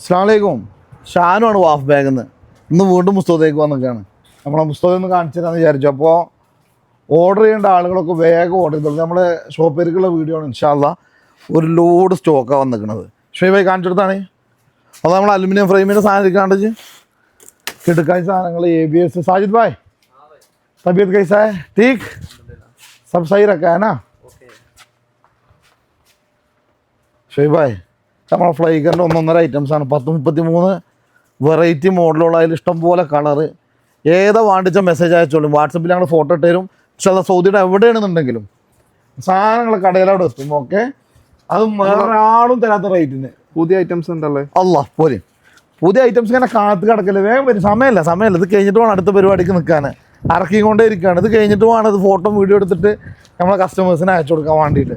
അസ്സലാമലൈക്കും. ഷാനുമാണ് വാഫ് ബാഗിൽ നിന്ന്. ഇന്ന് വീണ്ടും പുസ്തകത്തേക്ക് വന്നിട്ടാണ്. നമ്മളെ പുസ്തകം ഒന്ന് കാണിച്ചു തരാമെന്ന് വിചാരിച്ചു. അപ്പോൾ ഓർഡർ ചെയ്യേണ്ട ആളുകളൊക്കെ വേഗം ഓർഡർ ചെയ്തോളൂ. നമ്മുടെ ഷോപ്പിലേക്കുള്ള വീഡിയോ ആണ്. ഇൻഷാ അല്ലാ ഒരു ലോഡ് സ്റ്റോക്കാണ് വന്നിരിക്കുന്നത്. ഷുഹൈബായി കാണിച്ചു കൊടുത്താണ്. അത് നമ്മൾ അലുമിനിയം ഫ്രെയിമിൻ്റെ സാധനം ഇരിക്കാണ്ട് കിടക്കായ സാധനങ്ങൾ ABS. സാജിദ് ഭായ് तबीयत कैसा है? ठीक, सब सही रखा है ना? ഷുഹൈബ് ഭായ് നമ്മളെ ഫ്ലൈക്കറിൻ്റെ 1.5 ഐറ്റംസാണ്. 10-33 വെറൈറ്റി മോഡലുള്ള അതിൽ ഇഷ്ടംപോലെ കളറ്. ഏതാ വാണ്ടിച്ച മെസ്സേജ് അയച്ചോളും. വാട്സപ്പിൽ ഞങ്ങൾ ഫോട്ടോ ഇട്ട് തരും. പക്ഷേ അത് സൗദിയുടെ എവിടെയാണെന്നുണ്ടെങ്കിലും സാധനങ്ങൾ കടയിലവിടെ എത്തും. ഓക്കെ, അത് വേറൊരാളും തരാത്ത റേറ്റിന് പുതിയ ഐറ്റംസ് ഉണ്ടല്ലേ? അല്ല പോരെ, പുതിയ ഐറ്റംസ് ഇങ്ങനെ കാത്ത് കിടക്കല്ലേ. വേഗം വരും. സമയമില്ല. ഇത് കഴിഞ്ഞിട്ട് വേണം അടുത്ത പരിപാടിക്ക് നിൽക്കാൻ. ഇറക്കിക്കൊണ്ടേ ഇരിക്കുകയാണ്. ഇത് കഴിഞ്ഞിട്ട് വേണം ഇത് ഫോട്ടോ വീഡിയോ എടുത്തിട്ട് നമ്മളെ കസ്റ്റമേഴ്സിന് അയച്ചു കൊടുക്കാൻ വേണ്ടിയിട്ട്.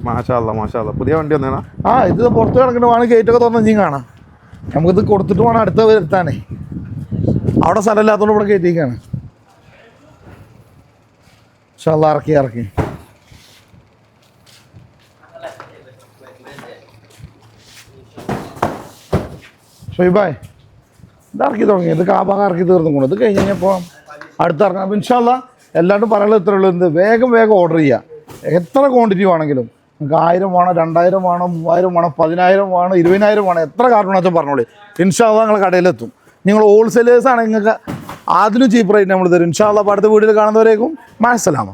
മാഷാ അല്ലാ പുതിയ വണ്ടി വന്നേനാ? ഇത് പുറത്ത് കിടക്കേണ്ട വേണം. ഗേറ്റൊക്കെ തുറന്ന് ഇനിയും കാണാം. നമുക്കിത് കൊടുത്തിട്ട് വേണം അടുത്ത വരുത്താനേ. അവിടെ സ്ഥലമില്ലാത്തതുകൊണ്ട് ഇവിടെ കയറ്റിക്കാണ്. പക്ഷെ അല്ല ഇറക്കി ഷുഹൈബായ് ഇത് ഇറക്കി തുടങ്ങി. ഇത് കാബാക ഇറക്കി തീർന്നു. ഇത് കഴിഞ്ഞ് കഴിഞ്ഞപ്പോൾ അടുത്ത് ഇറങ്ങാം. അപ്പോൾ ഇൻഷാ അല്ലാ എല്ലാവരും പറയുന്നത് ഇത്രയേ ഉള്ളൂ. എന്ത് വേഗം ഓർഡർ ചെയ്യുക. എത്ര ക്വാണ്ടിറ്റി വേണമെങ്കിലും നിങ്ങൾക്ക് 1000 വേണം, 2000 വേണം, 3000 വേണം, 10000 വേണം, 20000 വേണം, എത്ര കാർട്ടൂൺ വെച്ചാൽ പറഞ്ഞോളൂ. ഇൻഷാ അല്ലാ നിങ്ങൾ കടയിലെത്തും. നിങ്ങൾ ഹോൾസെയിലേഴ്സാണെങ്കിൽ നിങ്ങൾക്ക് അതിലും ചീപ്പ് റേറ്റ് നമ്മൾ തരും. ഇൻഷാ അല്ലാ അടുത്ത വീഡിയോയിൽ കാണുന്നവരേക്കും മാസലാമ.